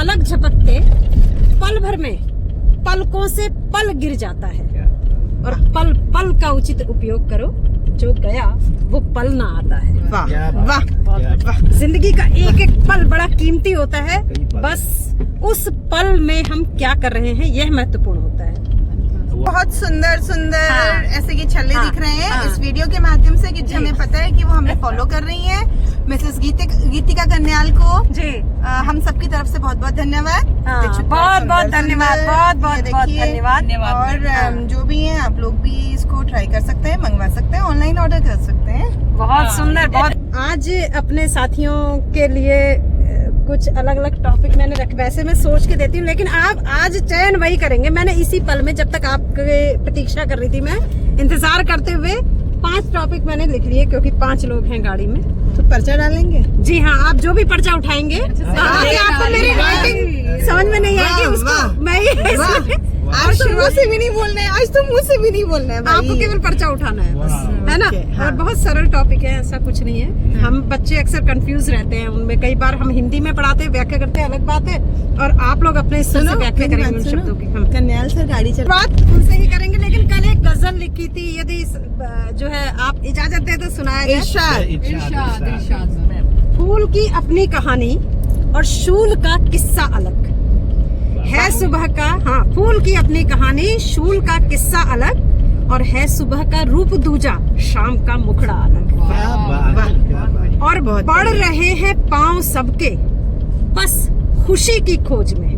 पलक झपकते पल भर में पलकों से पल गिर जाता है, और पल पल का उचित उपयोग करो, जो गया वो पल ना आता है। वाह वाह वाह। जिंदगी का एक एक पल बड़ा कीमती होता है, बस उस पल में हम क्या कर रहे हैं यह महत्वपूर्ण होता है। बहुत सुंदर सुंदर हाँ। ऐसे कि छल्ले हाँ। दिख रहे हैं हाँ। इस वीडियो के माध्यम से, कि हमें पता है कि वो हमें फॉलो कर रही हैं। मिसेस गीतिका कन्याल को जी हम सबकी तरफ से बहुत बहुत धन्यवाद। बहुत बहुत धन्यवाद, बहुत बहुत बहुत धन्यवाद। और जो भी हैं आप लोग भी इसको ट्राई कर सकते हैं, मंगवा सकते हैं, ऑनलाइन ऑर्डर कर सकते हैं। बहुत सुंदर। बहुत आज अपने साथियों के लिए कुछ अलग अलग टॉपिक मैंने रख, वैसे मैं सोच के देती हूँ, लेकिन आप आज चयन वही करेंगे। मैंने इसी पल में, जब तक आपके प्रतीक्षा कर रही थी, मैं इंतजार करते हुए 5 टॉपिक मैंने लिख लिए, क्योंकि 5 लोग हैं गाड़ी में। तो पर्चा डालेंगे? जी हाँ, आप जो भी पर्चा उठाएंगे, आपको मेरी राइटिंग समझ में नहीं आएगी, उसको मैं ही आज तो मुंह से भी नहीं बोलना है, आज तो मुंह से भी नहीं बोलना है भाई। आपको केवल पर्चा उठाना है बस, है ना। हाँ। और बहुत सरल टॉपिक है, ऐसा कुछ नहीं है। हम बच्चे अक्सर कंफ्यूज रहते हैं उनमें, कई बार हम हिंदी में पढ़ाते हैं, व्याख्या करते हैं, अलग बात है, और आप लोग अपने स्तर से व्याख्या करेंगे उन शब्दों की। हम कन्याल सर गाड़ी चल बात उनसे ही करेंगे, लेकिन कल एक गजल लिखी थी, यदि जो है आप इजाजत दे तो सुनाया जाए। फूल की अपनी कहानी और शूल का किस्सा अलग है सुबह का। हाँ, फूल की अपनी कहानी, शूल का किस्सा अलग, और है सुबह का रूप दूजा, शाम का मुखड़ा अलग। और बढ़ रहे हैं पांव सबके बस खुशी की खोज में,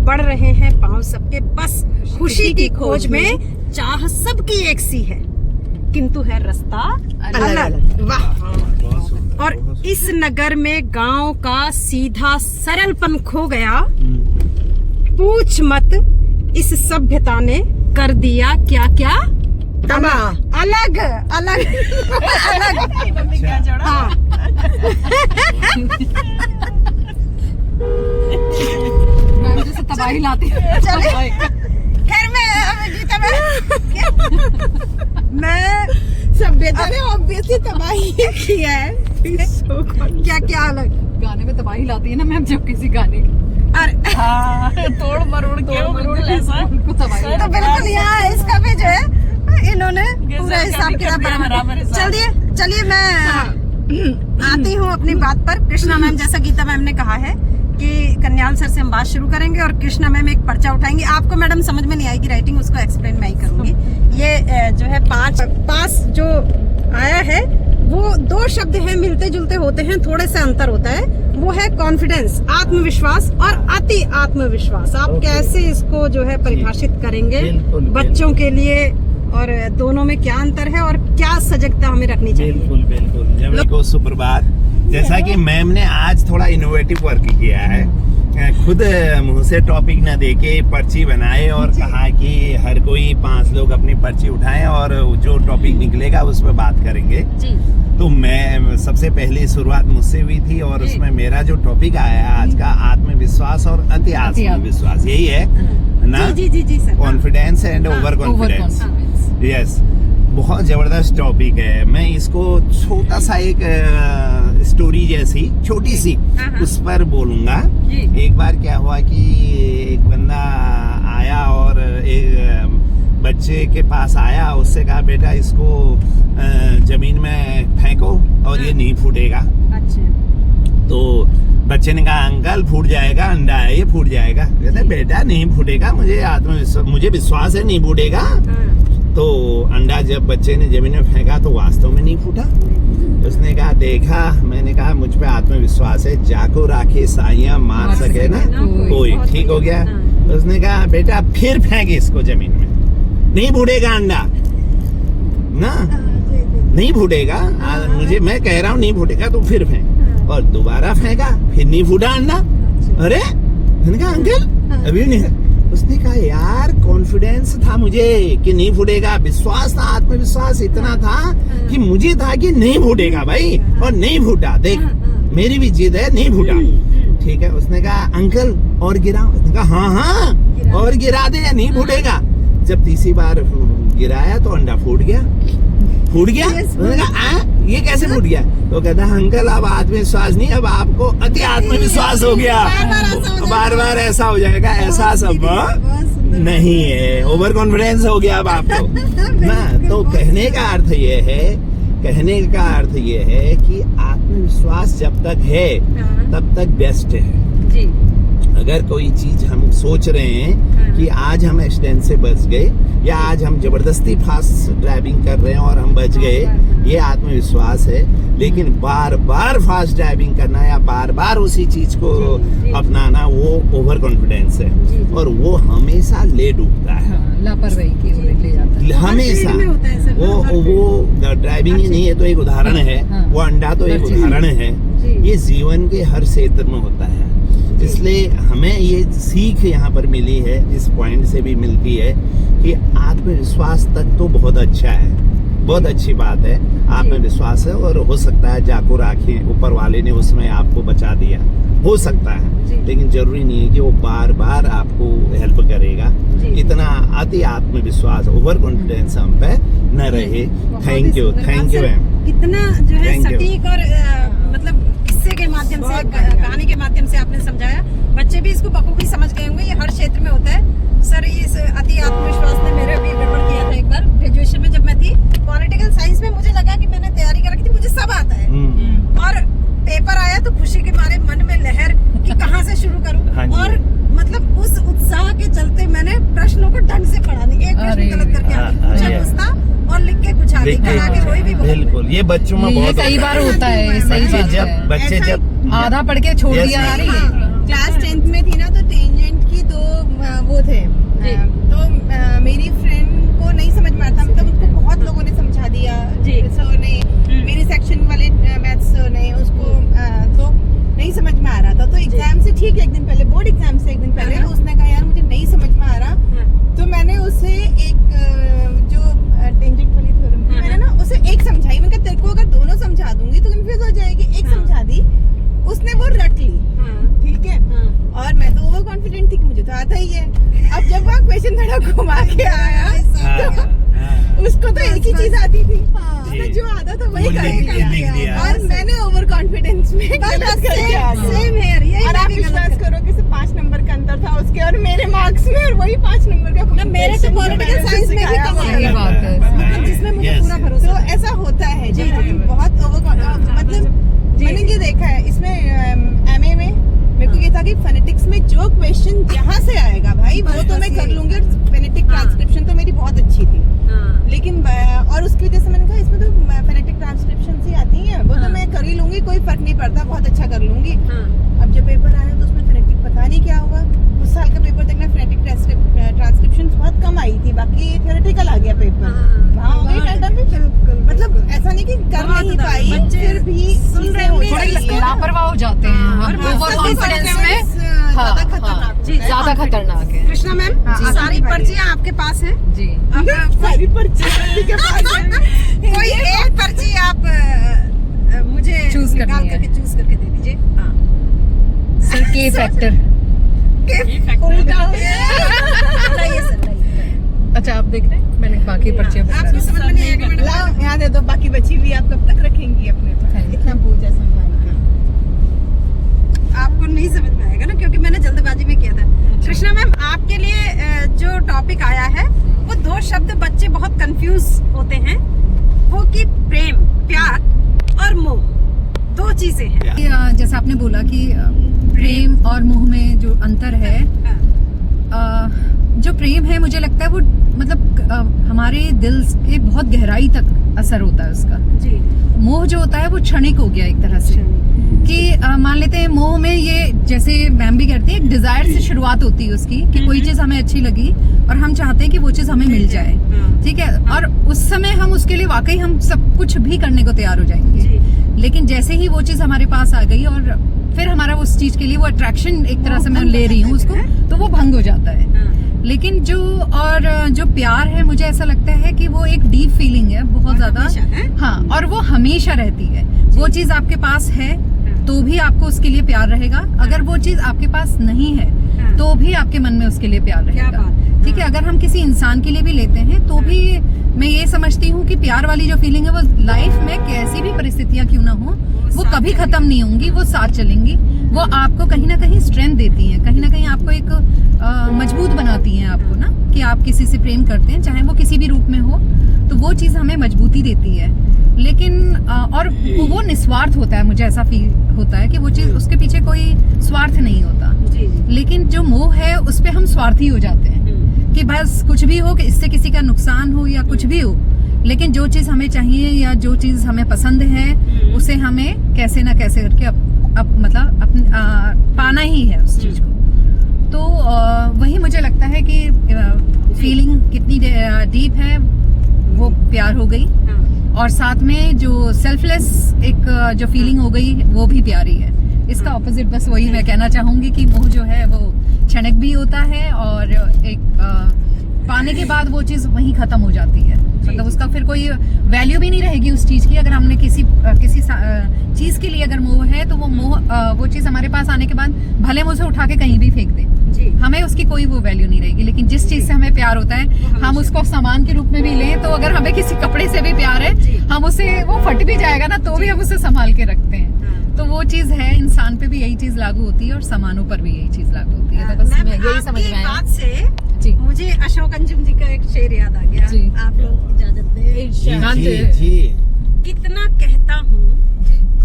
बढ़ रहे हैं पांव सबके बस खुशी की खोज में, चाह सबकी एक सी है किंतु है रास्ता अलग। वाह। और इस नगर में गांव का सीधा सरलपन खो गया, पूछ मत इस सभ्यता ने कर दिया क्या क्या तबाह। अलग अलग अलग। हाँ। जैसे तबाही लाती है। खैर मैं सभ्यता ने ऑब्वियसली तबाही किया है। क्या क्या अलग गाने में तबाही लाती है ना मैम, जब किसी गाने की तोड़ मरोड़ के बिल्कुल ऐसा उनको तबाही तो बिल्कुल यहाँ इसका भी जो है इन्होंने पूरा हिसाब किताब बराबर। चलिए मैं आती हूँ अपनी बात पर। कृष्णा मैम, जैसा गीता मैम ने कहा है कि कन्याल सर से हम बात शुरू करेंगे, और कृष्णा मैम एक पर्चा उठाएंगे। आपको मैडम समझ में नहीं आएगी राइटिंग, उसको एक्सप्लेन मैं ही करूंगी। ये जो है पास जो आया है वो 2 शब्द हैं, मिलते जुलते होते हैं, थोड़े से अंतर होता है। वो है कॉन्फिडेंस, आत्मविश्वास, और अति आत्मविश्वास। आप कैसे इसको जो है परिभाषित करेंगे बच्चों के लिए, और दोनों में क्या अंतर है और क्या सजगता हमें रखनी चाहिए? बिल्कुल बिल्कुल। जब को सुप्रभात। जैसा कि मैम ने आज थोड़ा इनोवेटिव वर्क किया है, खुद मुंह से टॉपिक न देके पर्ची बनाए और कहा कि हर कोई 5 लोग अपनी पर्ची उठाएं और जो टॉपिक निकलेगा उस पर बात करेंगे। जी। तो मैं सबसे पहले शुरुआत मुझसे हुई थी, और उसमें मेरा जो टॉपिक आया आज का, आत्मविश्वास और अति आत्मविश्वास, यही है ना? जी sir. Confidence and over confidence. Yes, बहुत जबरदस्त टॉपिक है। मैं इसको छोटा सा एक स्टोरी जैसी छोटी सी उस पर बोलूंगा। एक बार क्या हुआ कि एक बंदा आया और एक बच्चे के पास आया, उससे कहा बेटा इसको जमीन में फेंको और ये नहीं फूटेगा। अच्छा। तो बच्चे ने कहा अंकल फूट जाएगा, अंडा है ये फूट जाएगा। कहते बेटा नहीं फूटेगा, मुझे विश्वास है नहीं फूटेगा। तो अंडा जब बच्चे ने जमीन में फेंका तो वास्तव में नहीं फूटा। उसने कहा देखा, मैंने कहा मुझ पे आत्मविश्वास है, जाको राखे साइयां मार सके ना कोई। ठीक हो गया। उसने कहा बेटा फिर फेंक इसको जमीन में, नहीं फूटेगा अंडा ना, नहीं फूटेगा। मुझे मैं कह रहा हूँ नहीं फूटेगा, तो फिर फेंक। और दोबारा फेंका, फिर नहीं फूटा अंडा। अरे मैंने कहा अंकल अभी नहीं। उसने कहा यार कॉन्फिडेंस था मुझे कि नहीं फूटेगा, विश्वास था, आत्मविश्वास इतना था कि मुझे था कि नहीं फूटेगा भाई, और नहीं फूटा। देख मेरी भी जिद है, नहीं फूटा। ठीक है। उसने कहा अंकल और गिराओ। उसने कहा हाँ और गिरा दे या नहीं फूटेगा। जब तीसरी बार गिराया तो अंडा फूट गया। उसने कहा ये कैसे फूट गया? तो कहता अंकल अब आत्मविश्वास नहीं, अब आपको अति आत्मविश्वास हो गया। बार बार ऐसा हो जाएगा, ऐसा संभव नहीं है। ओवर कॉन्फिडेंस हो गया अब आपको ना। तो कहने का अर्थ ये है कि आत्मविश्वास जब तक है तब तक बेस्ट है। जी अगर कोई चीज हम सोच रहे हैं कि आज हम एक्सीडेंट से बच गए या आज हम जबरदस्ती फास्ट ड्राइविंग कर रहे हैं और हम बच गए, ये आत्मविश्वास है। लेकिन बार बार फास्ट ड्राइविंग करना या बार बार उसी चीज को अपनाना, वो ओवर कॉन्फिडेंस है और वो हमेशा ले डूबता है। लापरवाही की ओर ले जाता है हमेशा में होता है सर, वो ड्राइविंग ही नहीं है तो एक उदाहरण है, वो अंडा तो एक उदाहरण है। ये जीवन के हर क्षेत्र में होता है। इसलिए हमें ये सीख यहाँ पर मिली है, इस पॉइंट से भी मिलती है कि आत्मविश्वास तक तो बहुत अच्छा है, बहुत अच्छी बात है। आत्मविश्वास है और हो सकता है जाको राखिए, ऊपर वाले ने उसमें आपको बचा दिया, हो सकता है, लेकिन जरूरी नहीं है कि वो बार बार आपको हेल्प करेगा। इतना अति आत्मविश्वास, ओवर कॉन्फिडेंस हम पे न रहे। Thank you ma'am. कितना जो है Thank you. सटीक और मतलब किस्से के माध्यम से, कहानी के माध्यम से आपने समझाया। बच्चे भी इसको बखूबी समझ गए होंगे, ये हर क्षेत्र में होता है। सर इस अति आत्मविश्वास ने मेरे भी गड़बड़ किया था एक बार ग्रेजुएशन में, जब मैं थी पॉलिटिकल साइंस में। मुझे लगा कि मैंने तैयारी कर रखी थी, मुझे सब आता है, और पेपर आया तो खुशी के मारे मन में लहर कि कहाँ से शुरू करूँ। और मतलब उस उत्साह के चलते मैंने प्रश्नों को ढंग से पढ़ा नहीं, एक प्रश्न गलत करके आ गई, पूछा कुछ था और लिख के कुछ आ गई, कल आके रोई भी बहुत। बिल्कुल, ये बच्चों में ये बहुत कई बार होता है, सही बात है। बच्चे जब आधा पढ़ के छोड़ दिया यार ये। क्लास 10th में थी ना, तो टेंजेंट की दो वो थे, तो मेरी फ्रेंड को नहीं समझ में आता, मतलब उसको बहुत लोगों ने समझा दिया, सर ने, मेरे सेक्शन वाले मैथ्स सर ने, उसको तो नहीं समझ में आ रहा था। तो एग्जाम से ठीक एक दिन पहले, बोर्ड एग्जाम से एक दिन पहले उसने कहा यार मुझे नहीं समझ में आ रहा, तो मैंने उसे एक जो टेंजेंट वाली थ्योरम थी, मैंने ना उसे एक समझाई। मैंने कहा तेरे को अगर दोनों समझा दूंगी तो कंफ्यूज हो जाएगी, एक समझा दी, उसने वो रट ली, ठीक है। और मैं तो ओवर कॉन्फिडेंट थी कि मुझे तो आता ही है। अब जब वहाँ क्वेश्चन थोड़ा घुमा के आया तो उसको तो एक ही चीज आती थी, उसने जो आता था वही कर दिया, और मैंने ओवर कॉन्फिडेंस में गलत करके आ गया। और आप विश्वास करो कि सिर्फ 5 नंबर का अंतर था उसके और मेरे मार्क्स में, और वही 5 नंबर का मेरे तो पॉलिटिकल साइंस में भी कम सही आया, बात है। मतलब जिसमें मुझे पूरा भरोसा। तो ऐसा होता है जब तुम बहुत मतलब मैंने ये देखा है इसमें एमए में मेरे को ये था कि फोनेटिक्स में जो क्वेश्चन जहाँ से आएगा भाई वो तो मैं कर लूंगी, और फोनेटिक ट्रांसक्रिप्शन तो मेरी बहुत अच्छी थी, लेकिन और उसकी वजह से मैंने कहा इसमें तो फोनेटिक ट्रांसक्रिप्शन ही आती है, वो तो मैं कर ही लूंगी, कोई फर्क नहीं पड़ता, बहुत अच्छा कर लूंगी। अब जब पेपर आया तो उसमें फोनेटिक पता नहीं क्या हुआ, उस साल का पेपर तक ना फोनेटिक ट्रांसक्रिप्शन बहुत कम आई थी, बाकी थ्योरेटिकल आ गया पेपर, वहाँ हो गई टाटा पे। मतलब ऐसा नहीं कि कर नहीं पाई, फिर भी थोड़े लापरवाह हो जाते हैं हम, ओवर कॉन्फिडेंस में ज्यादा खतरनाक, ज्यादा खतरनाक है। कृष्णा मैम, सारी पर्चियाँ आपके पास हैं, जी सारी पर्ची के पास है। कोई एक पर्ची आप मुझे चूज करनी निकाल है। करके चूज करके दे दीजिए। सर के फैक्टर। बताइए सर, बताइए। अच्छा आप देख रहे हैं, मैंने बाकी पर्चे आपको समझ में नहीं आएगा मैडम? लाओ यहाँ दे दो, बाकी बची हुई आप कब तक रखेंगी अपने पास? इतना पूजा संभाल के। आपको नहीं समझ में आएगा ना, क्योंकि मैंने जल्दबाजी में किया था। कृष्णा मैम, आपके लिए जो टॉपिक आया है वो 2 शब्द बच्चे बहुत कंफ्यूज होते हैं, वो कि प्रेम, प्यार और मोह, 2 चीजें हैं। जैसा आपने बोला कि प्रेम और मोह में जो अंतर है, जो प्रेम है मुझे लगता है वो मतलब हमारे दिल के बहुत गहराई तक असर होता है उसका। जी। मोह जो होता है वो क्षणिक हो गया एक तरह से, कि मान लेते हैं मोह में ये, जैसे मैम भी कहती है, एक डिजायर से शुरुआत होती है उसकी, कि कोई चीज हमें अच्छी लगी और हम चाहते हैं कि वो चीज हमें मिल जाए, ठीक है, और उस समय हम उसके लिए वाकई हम सब कुछ भी करने को तैयार हो जाएंगे। लेकिन जैसे ही वो चीज हमारे पास आ गई और फिर हमारा उस चीज के लिए वो अट्रैक्शन एक तरह से मैं ले रही हूँ उसको, तो वो भंग हो जाता है। लेकिन जो प्यार है, मुझे ऐसा लगता है कि वो एक डीप फीलिंग है, बहुत ज्यादा, हाँ, और वो हमेशा रहती है। वो चीज आपके पास है तो भी आपको उसके लिए प्यार रहेगा, अगर वो चीज आपके पास नहीं है तो भी आपके मन में उसके लिए प्यार रहेगा, ठीक है। अगर हम किसी इंसान के लिए भी लेते हैं तो भी मैं ये समझती हूँ कि प्यार वाली जो फीलिंग है वो लाइफ में कैसी भी परिस्थितियां क्यों ना हो, वो कभी खत्म नहीं होंगी, वो साथ चलेंगी, वो आपको कहीं ना कहीं स्ट्रेंथ देती हैं, कहीं ना आप किसी से प्रेम करते हैं, चाहे वो किसी भी रूप में हो, तो वो चीज हमें मजबूती देती है। लेकिन और वो निस्वार्थ होता है, मुझे ऐसा फील होता है कि वो चीज, उसके पीछे कोई स्वार्थ नहीं होता। जी जी। लेकिन जो मोह है उस पे हम स्वार्थी हो जाते हैं कि बस कुछ भी हो, कि इससे किसी का नुकसान हो या कुछ भी हो, लेकिन जो चीज हमें चाहिए या जो चीज हमें पसंद है उसे हमें कैसे ना कैसे करके पाना ही है उस चीज को। तो वही मुझे लगता है कि फीलिंग कितनी डीप है, वो प्यार हो गई, और साथ में जो सेल्फलेस एक जो फीलिंग हो गई वो भी प्यारी है। इसका ऑपोजिट बस वही मैं कहना चाहूंगी कि मोह जो है वो क्षणिक भी होता है, और एक पाने के बाद वो चीज वहीं खत्म हो जाती है। मतलब उसका फिर कोई वैल्यू भी नहीं रहेगी उस चीज की। अगर हमने किसी चीज के लिए अगर मोह है, तो वो मोह वो चीज हमारे पास आने के बाद भले हम उसे उठा के कहीं भी फेंक दें, जी। हमें उसकी कोई वो वैल्यू नहीं रहेगी। लेकिन जिस चीज से हमें प्यार होता है, हम उसको सामान के रूप में भी लें, तो अगर हमें किसी कपड़े से भी प्यार है, हम उसे, वो फट भी जाएगा ना तो भी हम उसे संभाल के रखते हैं। तो वो चीज है, इंसान पे भी यही चीज लागू होती है और सामानों पर भी यही चीज लागू होती है। तो बस मैं यही समझ में आया। बात से जी मुझे अशोक अंजुम जी का एक शेर याद आ गया। जी। आप लोग इजाजत दें। जी जी। कितना कहता हूँ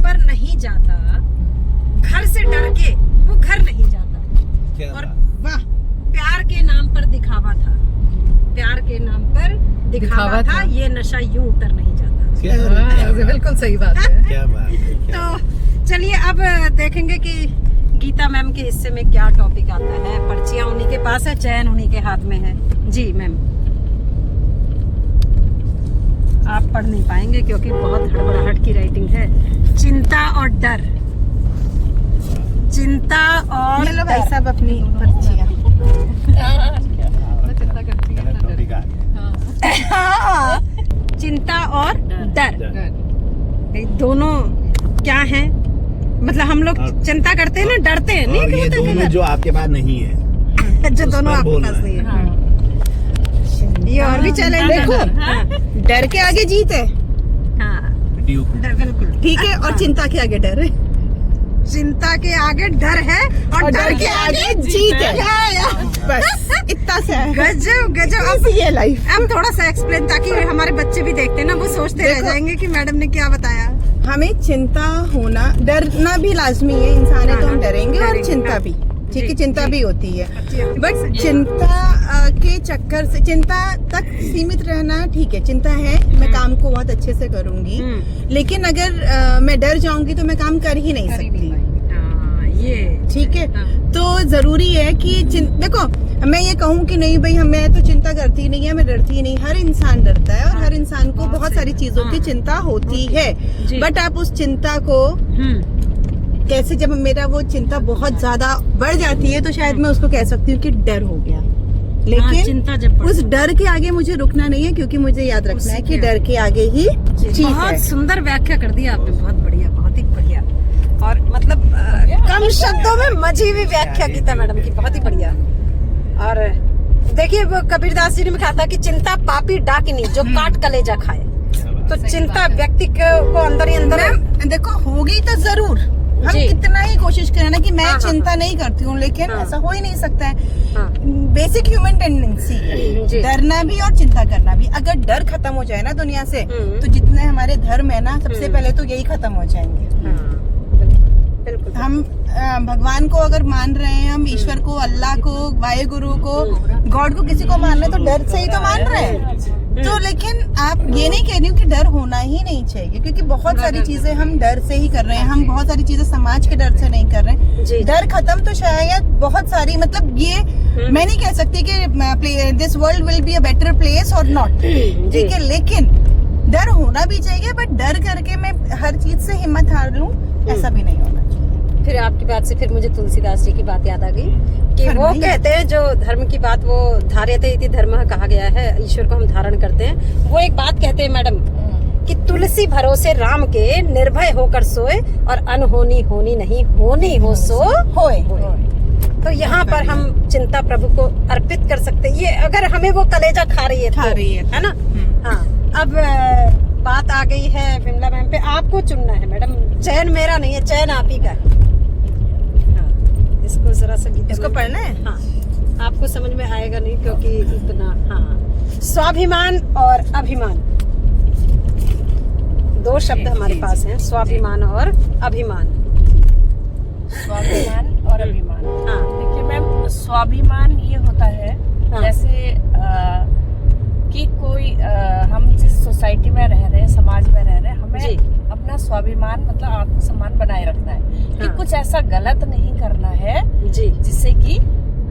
पर नहीं जाता, घर से डर के वो घर नहीं जाता। क्या और बात। वाह, प्यार के नाम पर दिखावा था, प्यार के नाम पर दिखावा था, ये नशा यूं उतर नहीं जाता। क्या बिल्कुल सही बात है। क्या बात है, क्या बात। तो चलिए अब देखेंगे कि गीता मैम के हिस्से में क्या टॉपिक आता है। पर्चियां उन्हीं के पास है, चैन उन्हीं के हाथ में है। जी मैम, आप पढ़ नहीं पाएंगे क्योंकि बहुत हड़बड़ाहट की राइटिंग है। चिंता और डर, चिंता और ये लो भाई डर। साहब अपनी पर्चियाँ। टॉपिक आ गया। हाँ, चिंता और डर, ये दोनों क्या हैं? मतलब हम लोग और- चिंता करते हैं ना, डरते हैं, और नहीं ये होते दोनों हैं जो आपके पास नहीं है, जो उस दोनों पर आपके बोलना पास है। नहीं है। ये और भी चैलेंज देखो, डर के आगे जीत है, हाँ, ड्यूक। डर बिल्कुल ठीक है, और चिंता के आगे डर है, चिंता के आगे डर है, और डर के आगे जीत है। क्या है यार? बस इतना सा है। गजब गजब। अब बस ये लाइफ। अब थोड़ा सा एक्सप्लेन, ताकि हमारे बच्चे भी देखते हैं ना, वो सोचते रह देखो। जाएंगे कि मैडम ने क्या बताया। हमें चिंता होना, डरना भी लाजमी है, इंसान है तो हम डरेंगे, और डरेंगे, चिंता हाँ। भी, ठीक है, जी, चिंता जी। भी होती है। अच्छी बट चिंता के चक्कर से, चिंता तक सीमित रहना ठीक है, चिंता है, मैं काम को बहुत अच्छे से करूंगी, लेकिन अगर मैं डर जाऊंगी तो मैं काम कर ही नहीं सकती, हाँ, ये ठीक है। हाँ। तो जरूरी है कि देखो, मैं ये कहूँ कि नहीं भाई मैं तो चिंता करती नहीं है, मैं डरती नहीं, हर इंसान डरता है, और हर इंसान को बहुत सारी चीजों की चिंता होती है। जी। बट आप उस चिंता को कैसे, जब मेरा वो चिंता बहुत ज्यादा बढ़ जाती है, तो शायद मैं उसको कह सकती हूँ कि डर हो गया, हाँ, लेकिन चिंता जब बढ़ उस डर के आगे मुझे रुकना नहीं है, क्योंकि मुझे याद रखना है कि उससे डर के आगे ही जीत बहुत है। सुंदर व्याख्या कर दी आपने, बहुत बढ़िया, बहुत ही बढ़िया, और मतलब कम शब्दों में मजी हुई व्याख्या गीता मैडम की, बहुत ही बढ़िया। और देखिए, वो कबीरदास जी ने भी कहा था कि चिंता पापी डाकिनी जो काट कलेजा खाए। तो चिंता व्यक्ति को अंदर ही अंदर मैम देखो, होगी तो जरूर, हम जी। कितना ही कोशिश करें ना कि मैं हाँ, चिंता नहीं करती हूँ, लेकिन हाँ। ऐसा हो ही नहीं सकता है। हाँ। बेसिक ह्यूमन टेंडेंसी है जी। डरना भी और चिंता करना भी। अगर डर खत्म हो जाए ना दुनिया से, तो जितने हमारे धर्म है ना, सबसे पहले तो यही खत्म हो जाएंगे। हाँ, बिल्कुल। हम भगवान को अगर मान रहे हैं, हम ईश्वर को, अल्लाह को, वाहेगुरु को, गॉड को, किसी को मान रहे हैं, तो डर से ही तो मान रहे हैं। तो लेकिन आप ये नहीं कह रही हूँ कि डर होना ही नहीं चाहिए, क्योंकि बहुत सारी चीजें हम डर से ही कर रहे हैं, हम बहुत सारी चीजें समाज के डर से नहीं कर रहे जी। हैं। डर खत्म तो शायद बहुत सारी, मतलब ये मैं नहीं कह सकती कि this world will be a better place और नॉट, ठीक है, लेकिन डर होना भी चाहिए। बट डर करके मैं हर चीज से हिम्मत हार लूं, ऐसा भी नहीं होना चाहिए। फिर आपकी बात से फिर मुझे तुलसीदास जी की बात याद आ गई कि वो फरमाइए। कहते हैं, जो धर्म की बात, वो धार्यते इति धर्मः कहा गया है, ईश्वर को हम धारण करते हैं। वो एक बात कहते हैं मैडम कि तुलसी भरोसे राम के निर्भय होकर सोए, और अनहोनी होनी नहीं, होनी हो सो होए। तो यहाँ पर हम चिंता प्रभु को अर्पित कर सकते हैं। ये अगर हमें वो कलेजा खा रही है खा तो, रही है। है ना। हाँ, अब बात आ गई है विमला मैम पे, आपको चुनना है मैडम। चैन मेरा नहीं है, चैन आप ही का है। हाँ, इसको जरा सा गीता इसको मैम- पढ़ना है। हाँ, आपको समझ में आएगा नहीं क्योंकि इतना। हाँ, स्वाभिमान और अभिमान, दो शब्द हमारे पास हैं, स्वाभिमान और अभिमान। स्वाभिमान और अभिमान। हाँ। देखिए मैम, स्वाभिमान ये होता है हाँ। जैसे कि कोई हम जिस सोसाइटी में रह रहे हैं, समाज में रह रहे हैं, हमें जी। अपना स्वाभिमान मतलब आत्मसम्मान बनाए रखना है कि हाँ। कुछ ऐसा गलत नहीं करना है जी जिससे कि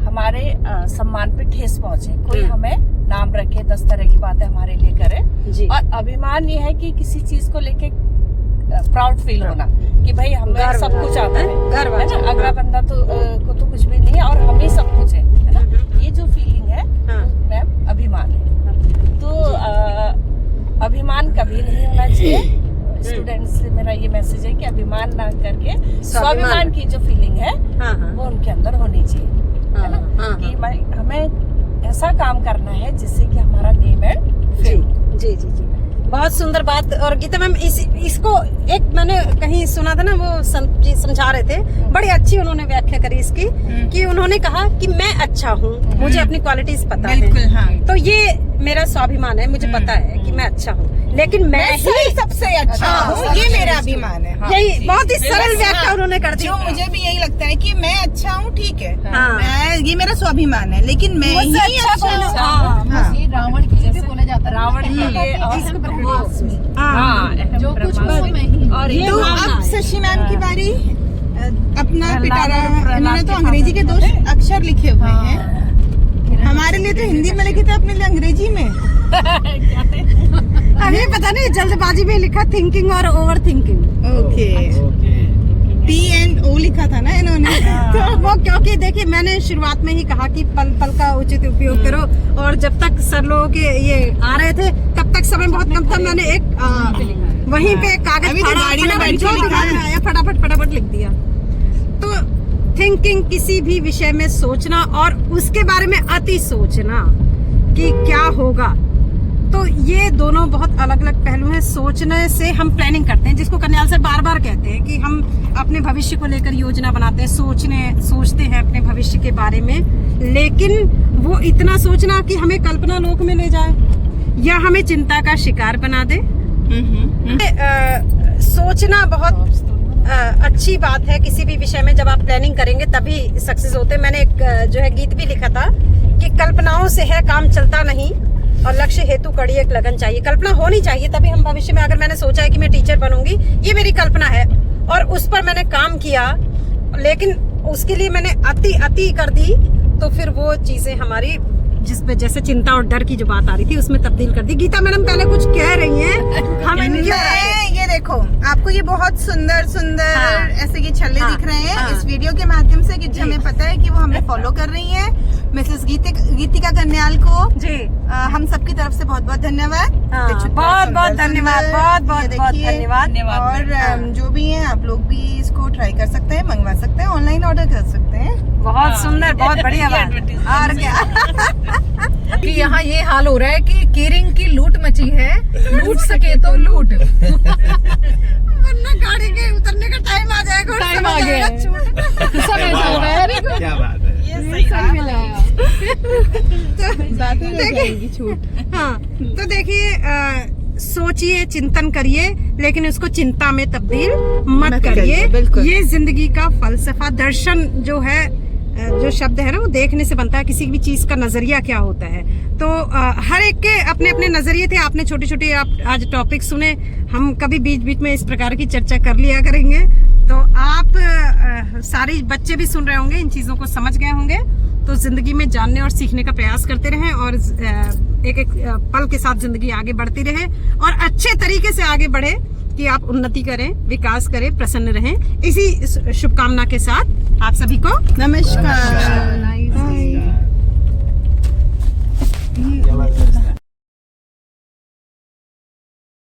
हमारे सम्मान पे ठेस पहुंचे, कोई हमें नाम रखे, 10 तरह की बातें हमारे लिए करे। जी। और अभिमान ये है कि किसी चीज को लेके प्राउड फील होना कि भाई हमें गर्व, सब कुछ आता है, गर्व है ना। अगला बंदा तो को तो कुछ भी नहीं है और हमें सब कुछ है ना। ये जो फीलिंग है हाँ। वो मैम अभिमान है। तो अभिमान कभी नहीं होना चाहिए। स्टूडेंट्स से मेरा ये मैसेज है कि अभिमान ना करके स्वाभिमान की जो फीलिंग है हाँ हाँ वो उनके अंदर होनी चाहिए, है ना। हाँ, कि हमें ऐसा काम करना है जिससे कि हमारा नेम एंड जी जी जी जी, बहुत सुंदर बात। और गीता मैम इसको एक मैंने कहीं सुना था ना, वो संत जी समझा रहे थे, बड़ी अच्छी उन्होंने व्याख्या करी इसकी, कि उन्होंने कहा कि मैं अच्छा हूँ, मुझे अपनी क्वालिटीज पता है। बिल्कुल, हाँ। तो ये मेरा स्वाभिमान है, मुझे पता है कि मैं अच्छा हूँ, लेकिन मैं ही सबसे अच्छा हूँ, ये मेरा अभिमान है। यही बहुत ही सरल व्याख्या उन्होंने कर दी। जो मुझे भी यही लगता है कि मैं अच्छा हूँ, ठीक है, हाँ। ये मेरा स्वाभिमान है, लेकिन मैं ही अच्छा हूँ। हाँ, ये रावण के लिए भी बोला जाता है। रावण के लिए हाँ, जो कुछ हूँ वो मैं ही हूँ। और ये तो भावना अब है। शशि मैम की बारी। अपना पिटारा, इन्होंने तो अंग्रेजी के 2 अक्षर लिखे हुए हैं, हमारे लिए तो हिंदी में लिखे थे, अपने लिए अंग्रेजी में। अभी पता नहीं जल्दबाजी में लिखा थिंकिंग और ओवर थिंकिंग। ओके, T&O लिखा था ना इन्होंने। तो वो क्योंकि देखिए मैंने शुरुआत में ही कहा कि पल पल का उचित उपयोग करो, और जब तक सर लोगों के ये आ रहे थे तब तक समय बहुत कम था, मैंने एक वहीं पे कागज अभी तो फाड़ा, गाड़ी में फटाफट बैठ के जो लिखा दिमाग में है। आया फटाफट लिख दिया। तो थिंकिंग, किसी भी विषय में सोचना और उसके बारे में अति सोचना कि क्या होगा, तो ये दोनों बहुत अलग अलग पहलू हैं। सोचने से हम प्लानिंग करते हैं, जिसको कन्याल सर बार बार कहते हैं कि हम अपने भविष्य को लेकर योजना बनाते हैं, सोचते हैं अपने भविष्य के बारे में, लेकिन वो इतना सोचना कि हमें कल्पना लोक में ले जाए या हमें चिंता का शिकार बना दे। सोचना बहुत अच्छी बात है। किसी भी विषय में जब आप प्लानिंग करेंगे तभी सक्सेस होते हैं। मैंने एक जो है गीत भी लिखा था कि कल्पनाओं से है काम चलता नहीं, और लक्ष्य हेतु कड़ी एक लगन चाहिए। कल्पना होनी चाहिए तभी हम भविष्य में, अगर मैंने सोचा है कि मैं टीचर बनूंगी, ये मेरी कल्पना है और उस पर मैंने काम किया, लेकिन उसके लिए मैंने अति कर दी, तो फिर वो चीजें हमारी जिसपे जैसे चिंता और डर की जो बात आ रही थी उसमें तब्दील कर दी। गीता मैडम पहले कुछ कह रही हैं, हम इनके ये देखो, आपको ये बहुत सुंदर हाँ। ऐसे ये छल्ले हाँ, दिख रहे हैं हाँ। इस वीडियो के माध्यम से, कि हमें पता है कि वो हमें फॉलो कर रही हैं। मिसेस गीतिका कन्याल को जी हम सबकी तरफ से बहुत बहुत धन्यवाद। हाँ, तो छुट्टा बहुत सुंदर बहुत धन्यवाद, सुंदर, बहुत ये बहुत देखिए। धन्यवाद। और जो भी हैं आप लोग भी इसको ट्राई कर सकते हैं, मंगवा सकते हैं, ऑनलाइन ऑर्डर कर सकते हैं। बहुत सुंदर, बहुत बढ़िया बात। और क्या कि यहाँ ये हाल हो रहा है कि केरिंग की लूट मची है, लूट सके तो लूट। वरना गाड़ी के उतरने का टाइम आ जाएगा और टाइम समझ आ गया आएगा छूट। सब ऐसा हो रहा है। अरे क्या बात है। सही मिला हाँ, तो देखिए सोचिए, चिंतन करिए, लेकिन उसको चिंता में तब्दील मत करिए। बिल्कुल। ये जिंदगी का फलसफा, दर्शन जो है, जो शब्द है ना, वो देखने से बनता है। किसी भी चीज का नजरिया क्या होता है, तो हर एक के अपने अपने नजरिए थे। आपने छोटे छोटे आज टॉपिक सुने, हम कभी बीच बीच में इस प्रकार की चर्चा कर लिया करेंगे। तो आप सारे बच्चे भी सुन रहे होंगे, इन चीजों को समझ गए होंगे, तो जिंदगी में जानने और सीखने का प्रयास करते रहें, और एक एक पल के साथ जिंदगी आगे बढ़ती रहे, और अच्छे तरीके से आगे बढ़े कि आप उन्नति करें, विकास करें, प्रसन्न रहें। इसी शुभकामना के साथ आप सभी को नमस्कार।